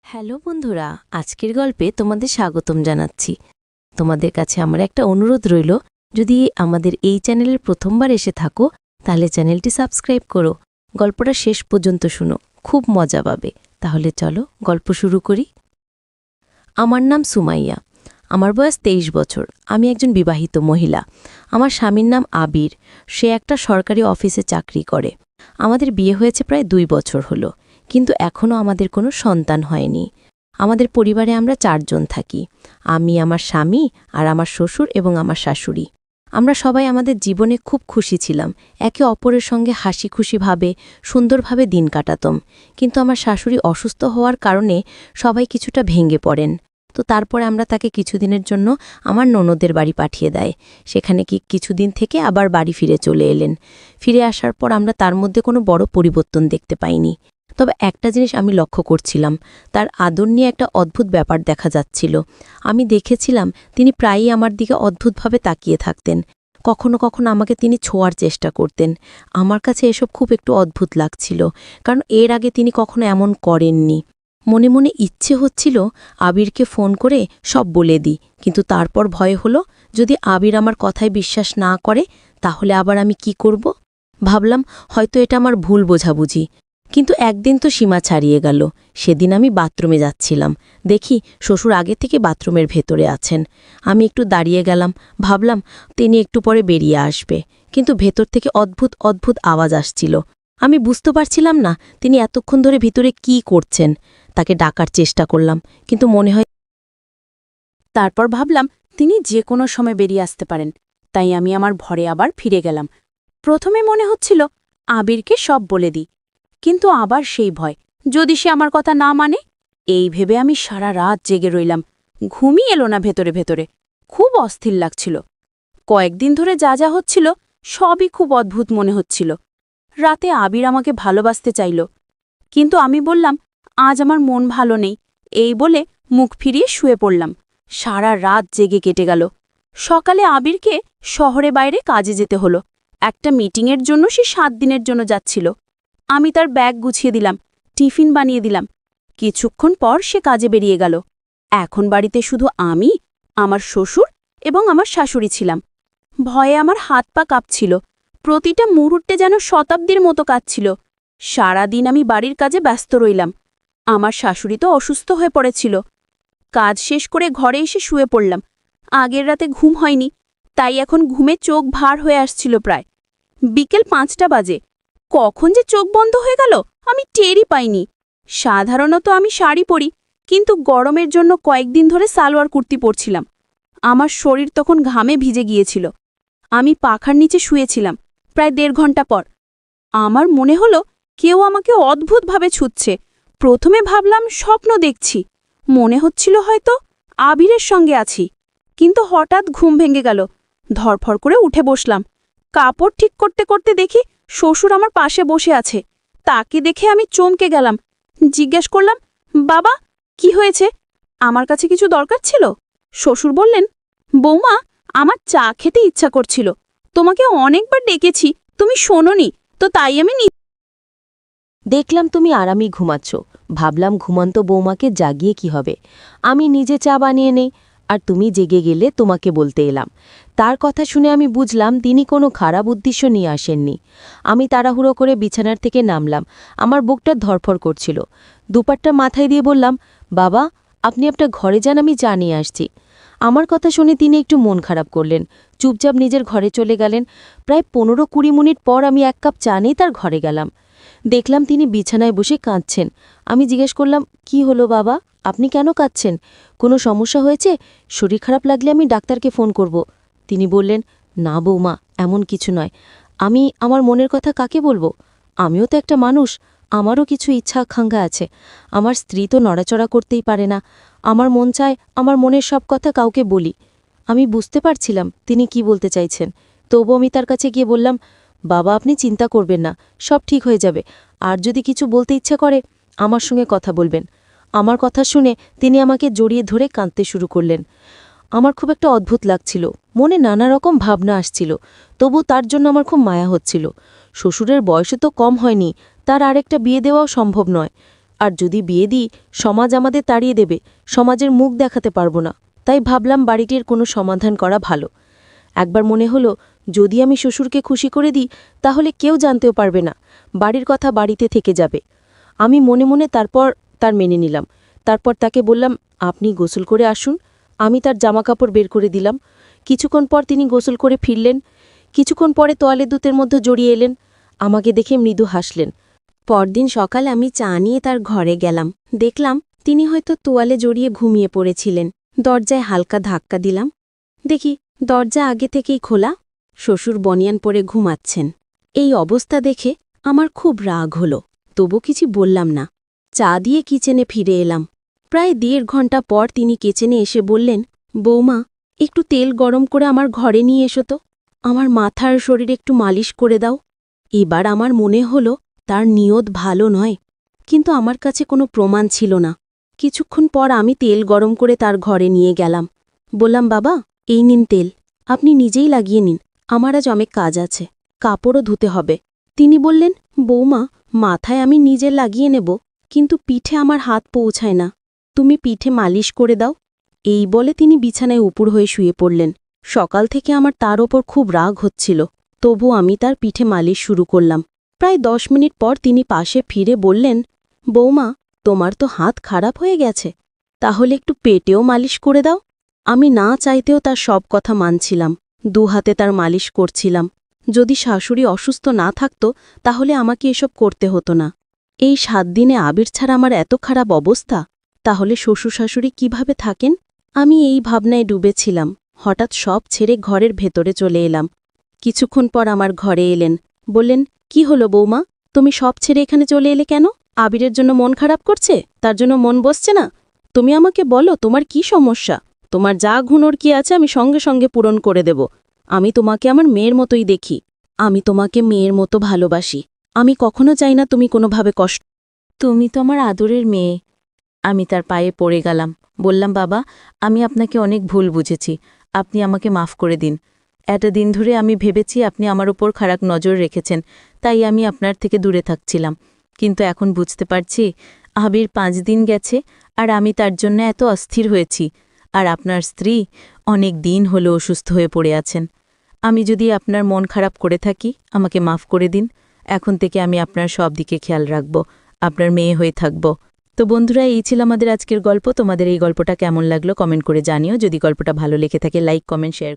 Hello বন্ধুরা, আজকের গল্পে তোমাদের স্বাগতম জানাচ্ছি। তোমাদের কাছে আমার একটা অনুরোধ রইল, যদি আমাদের এই চ্যানেলের প্রথমবার এসে থাকো তাহলে চ্যানেলটি সাবস্ক্রাইব করো, গল্পটা শেষ পর্যন্ত শুনো, খুব মজা পাবে। তাহলে চলো গল্প শুরু করি। আমার নাম সুমাইয়া, আমার বয়স 23 বছর। আমি একজন বিবাহিত মহিলা। আমার স্বামীর নাম আবির, সে একটা সরকারি অফিসে চাকরি করে। আমাদের বিয়ে হয়েছে প্রায় 2 বছর হলো, কিন্তু এখনও আমাদের কোনো সন্তান হয়নি। আমাদের পরিবারে আমরা 4 জন থাকি, আমি, আমার স্বামী আর আমার শ্বশুর এবং আমার শাশুড়ি। আমরা সবাই আমাদের জীবনে খুব খুশি ছিলাম, একে অপরের সঙ্গে হাসি খুশিভাবে সুন্দরভাবে দিন কাটাতাম। কিন্তু আমার শাশুড়ি অসুস্থ হওয়ার কারণে সবাই কিছুটা ভেঙে পড়েন। তো তারপরে আমরা তাকে কিছুদিনের জন্য আমার ননদের বাড়ি পাঠিয়ে দেয়। সেখানে কিছুদিন থেকে আবার বাড়ি ফিরে চলে এলেন। ফিরে আসার পর আমরা তার মধ্যে কোনো বড় পরিবর্তন দেখতে পাইনি। তবে একটা জিনিস আমি লক্ষ্য করছিলাম, তার আদর নিয়ে একটা অদ্ভুত ব্যাপার দেখা যাচ্ছিল। আমি দেখেছিলাম তিনি প্রায়ই আমার দিকে অদ্ভুতভাবে তাকিয়ে থাকতেন। কখনো কখনো আমাকে তিনি ছোঁয়ার চেষ্টা করতেন। আমার কাছে এসব খুব একটু অদ্ভুত লাগছিল, কারণ এর আগে তিনি কখনো এমন করেননি। মনে মনে ইচ্ছে হচ্ছিল আবিরকে ফোন করে সব বলে দিই, কিন্তু তারপর ভয় হলো, যদি আবির আমার কথায় বিশ্বাস না করে তাহলে আবার আমি কি করব। ভাবলাম হয়তো এটা আমার ভুল বোঝাবুঝি। কিন্তু একদিন তো সীমা ছাড়িয়ে গেল। সেদিন আমি বাথরুমে যাচ্ছিলাম, দেখি শ্বশুর আগে থেকে বাথরুমের ভেতরে আছেন। আমি একটু দাঁড়িয়ে গেলাম, ভাবলাম তিনি একটু পরে বেরিয়ে আসবে, কিন্তু ভেতর থেকে অদ্ভুত অদ্ভুত আওয়াজ আসছিল। আমি বুঝতে পারছিলাম না তিনি এতক্ষণ ধরে ভিতরে কি করছেন। তাকে ডাকার চেষ্টা করলাম, কিন্তু মনে হয়। তারপর ভাবলাম তিনি যে কোনো সময় বেরিয়ে আসতে পারেন, তাই আমি আমার ঘরে আবার ফিরে গেলাম। প্রথমে মনে হচ্ছিল আবিরকে সব বলে দিই, কিন্তু আবার সেই ভয়, যদি সে আমার কথা না মানে। এই ভেবে আমি সারা রাত জেগে রইলাম, ঘুমই এলো না ভেতরে ভেতরে। খুব অস্থির লাগছিল। কয়েকদিন ধরে যা যা হচ্ছিল সবই খুব অদ্ভুত মনে হচ্ছিল। রাতে আবির আমাকে ভালোবাসতে চাইল, কিন্তু আমি বললাম আজ আমার মন ভালো নেই, এই বলে মুখ ফিরিয়ে শুয়ে পড়লাম। সারা রাত জেগে কেটে গেল। সকালে আবিরকে শহরে বাইরে কাজে যেতে হলো। একটা মিটিংয়ের জন্য সে 7 দিনের জন্য যাচ্ছিল। আমি তার ব্যাগ গুছিয়ে দিলাম, টিফিন বানিয়ে দিলাম। কিছুক্ষণ পর সে কাজে বেরিয়ে গেল। এখন বাড়িতে শুধু আমি, আমার শ্বশুর এবং আমার শাশুড়ি ছিলাম। ভয়ে আমার হাত পা কাঁপছিল, প্রতিটা মুহূর্তে যেন শতাব্দীর মতো কাঁদছিল। সারাদিন আমি বাড়ির কাজে ব্যস্ত রইলাম। আমার শাশুড়ি তো অসুস্থ হয়ে পড়েছিল। কাজ শেষ করে ঘরে এসে শুয়ে পড়লাম। আগের রাতে ঘুম হয়নি, তাই এখন ঘুমে চোখ ভার হয়ে আসছিল প্রায়। বিকেল 5টা বাজে। কখন যে চোখ বন্ধ হয়ে গেল আমি টেরই পাইনি। সাধারণত আমি শাড়ি পরি, কিন্তু গরমের জন্য কয়েকদিন ধরে সালোয়ার কুর্তি পরছিলাম। আমার শরীর তখন ঘামে ভিজে গিয়েছিল। আমি পাখার নিচে শুয়েছিলাম। প্রায় 1.5 ঘন্টা পর আমার মনে হলো কেউ আমাকে অদ্ভুতভাবে ছুঁচ্ছে। প্রথমে ভাবলাম স্বপ্ন দেখছি, মনে হচ্ছিল হয়তো আবিরের সঙ্গে আছি। কিন্তু হঠাৎ ঘুম ভেঙে গেল। ধরফর করে উঠে বসলাম। কাপড় ঠিক করতে করতে দেখি শ্বশুর আমার পাশে বসে আছে। তাকে দেখে আমি চমকে গেলাম। জিজ্ঞেস করলাম, বাবা কি হয়েছে? আমার কাছে কিছু দরকার ছিল? শ্বশুর বললেন, বৌমা, আমার চা খেতে ইচ্ছা করছিল, তোমাকে অনেকবার ডেকেছি, তুমি শোনোনি, তো তাই আমি দেখলাম তুমি আরামই ঘুমাচ্ছ। ভাবলাম ঘুমন্ত বৌমাকে জাগিয়ে কি হবে, আমি নিজে চা বানিয়ে নেই, আর তুমি জেগে গেলে তোমাকে বলতে এলাম। তার কথা শুনে আমি বুঝলাম তিনি কোনো খারাপ উদ্দেশ্য নিয়ে আসেননি। আমি তাড়াহুড়ো করে বিছানার থেকে নামলাম। আমার বুকটা ধরফর করছিল। দুপাট্টা মাথায় দিয়ে বললাম, বাবা, আপনি আপনার ঘরে যান, আমি চা নিয়ে আসছি। আমার কথা শুনে তিনি একটু মন খারাপ করলেন, চুপচাপ নিজের ঘরে চলে গেলেন। প্রায় 15-20 মিনিট পর আমি 1 কাপ চা নিয়ে তার ঘরে গেলাম। দেখলাম তিনি বিছানায় বসে কাঁদছেন। আমি জিজ্ঞেস করলাম, কি হলো বাবা, আপনি কেন কাঁদছেন? কোনো সমস্যা হয়েছে? শরীর খারাপ লাগলে আমি ডাক্তারকে ফোন করব। তিনি বললেন, না বৌমা, এমন কিছু নয়। আমি আমার মনের কথা কাকে বলবো? আমিও তো একটা মানুষ, আমারও কিছু ইচ্ছা আকাঙ্ক্ষা আছে। আমার স্ত্রী তো নড়াচড়া করতেই পারে না। আমার মন চায় আমার মনের সব কথা কাউকে বলি। আমি বুঝতে পারছিলাম তিনি কি বলতে চাইছেন। তবু আমি তার কাছে গিয়ে বললাম, বাবা, আপনি চিন্তা করবেন না, সব ঠিক হয়ে যাবে। আর যদি কিছু বলতে ইচ্ছা করে আমার সঙ্গে কথা বলবেন। আমার কথা শুনে তিনি আমাকে জড়িয়ে ধরে কাঁদতে শুরু করলেন। আমার খুব একটা অদ্ভুত লাগছিল, মনে নানা রকম ভাবনা আসছিল। তবু তার জন্য আমার খুব মায়া হচ্ছিল। শ্বশুরের বয়সে তো কম হয়নি, তার আরেকটা বিয়ে দেওয়াও সম্ভব নয়। আর যদি বিয়ে দিই সমাজ আমাদের তাড়িয়ে দেবে, সমাজের মুখ দেখাতে পারবো না। তাই ভাবলাম বাড়িটির কোনো সমাধান করা ভালো। একবার মনে হলো যদি আমি শ্বশুরকে খুশি করে দিই তাহলে কেউ জানতেও পারবে না, বাড়ির কথা বাড়িতে থেকে যাবে। আমি মনে মনে তারপর তার মেনে নিলাম। তারপর তাকে বললাম, আপনি গোসল করে আসুন। আমি তার জামাকাপড় বের করে দিলাম। কিছুক্ষণ পর তিনি গোসল করে ফিরলেন। কিছুক্ষণ পরে তোয়ালে দুধের মধ্যে জড়িয়ে এলেন। আমাকে দেখে মৃদু হাসলেন। পরদিন সকালে আমি চা নিয়ে তার ঘরে গেলাম। দেখলাম তিনি হয়তো তোয়ালে জড়িয়ে ঘুমিয়ে পড়েছিলেন। দরজায় হালকা ধাক্কা দিলাম। দেখি দরজা আগে থেকেই খোলা। শ্বশুর বনিয়ান পরে ঘুমাচ্ছেন। এই অবস্থা দেখে আমার খুব রাগ হলো, তবু কিছু বললাম না। চা দিয়ে কিচেনে ফিরে এলাম। প্রায় ১.৫ ঘন্টা পর তিনি কিচেনে এসে বললেন, বৌমা, একটু তেল গরম করে আমার ঘরে নিয়ে এসো তো, আমার মাথার শরীরে একটু মালিশ করে দাও। এবার আমার মনে হলো তার নিয়ত ভালো নয়, কিন্তু আমার কাছে কোনো প্রমাণ ছিল না। কিছুক্ষণ পর আমি তেল গরম করে তার ঘরে নিয়ে গেলাম। বললাম, বাবা, এই নিন তেল, আপনি নিজেই লাগিয়ে নিন, আমার আজ অনেক কাজ আছে, কাপড়ও ধুতে হবে। তিনি বললেন, বৌমা, মাথায় আমি নিজে লাগিয়ে নেব, কিন্তু পিঠে আমার হাত পৌঁছায় না, তুমি পিঠে মালিশ করে দাও। এই বলে তিনি বিছানায় উপুর হয়ে শুয়ে পড়লেন। সকাল থেকে আমার তার ওপর খুব রাগ হচ্ছিল, তবু আমি তার পিঠে মালিশ শুরু করলাম। প্রায় ১০ মিনিট পর তিনি পাশে ফিরে বললেন, বৌমা, তোমার তো হাত খারাপ হয়ে গেছে, তাহলে একটু পেটেও মালিশ করে দাও। আমি না চাইতেও তার সব কথা মানছিলাম, ২ হাতে তার মালিশ করছিলাম। যদি শাশুড়ি অসুস্থ না থাকত তাহলে আমাকে এসব করতে হতো না। এই ৭ দিনে আবির ছাড়া আমার এত খারাপ অবস্থা, তাহলে শ্বশুর শাশুড়ি কিভাবে থাকেন? আমি এই ভাবনায় ডুবেছিলাম। হঠাৎ সব ছেড়ে ঘরের ভেতরে চলে এলাম। কিছুক্ষণ পর আমার ঘরে এলেন। বললেন, কি হলো বৌমা, তুমি সব ছেড়ে এখানে চলে এলে কেন? আবিরের জন্য মন খারাপ করছে, তার জন্য মন বসছে না? তুমি আমাকে বলো তোমার কি সমস্যা? তোমার যা ঘুনোর কি আছে আমি সঙ্গে সঙ্গে পূরণ করে দেব। আমি তোমাকে আমার মেয়ের মতোই দেখি, আমি তোমাকে মেয়ের মতো ভালোবাসি। আমি কখনো চাই না তুমি কোনোভাবে কষ্ট। তুমি তো আমার আদরের মেয়ে। আমি তার পায়ে পড়ে গেলাম। বললাম, বাবা, আমি আপনাকে অনেক ভুল বুঝেছি, আপনি আমাকে মাফ করে দিন। এতদিন ধরে আমি ভেবেছি আপনি আমার উপর খারাপ নজর রেখেছেন, তাই আমি আপনার থেকে দূরে থাকছিলাম। কিন্তু এখন বুঝতে পারছি আবির ৫ দিন গেছে আর আমি তার জন্য এত অস্থির হয়েছি, আর আপনার স্ত্রী অনেক দিন হলো অসুস্থ হয়ে পড়ে আছেন। আমি যদি আপনার মন খারাপ করে থাকি আমাকে মাফ করে দিন। এখন থেকে আমি আপনার সব দিকে খেয়াল রাখব, আপনার মেয়ে হয়ে থাকব। তো বন্ধুরা, এই ছিল আমাদের আজকের গল্প। তোমাদের এই গল্পটা কেমন লাগলো কমেন্ট করে জানিও। যদি গল্পটা ভালো লেগে থাকে লাইক, কমেন্ট, শেয়ার।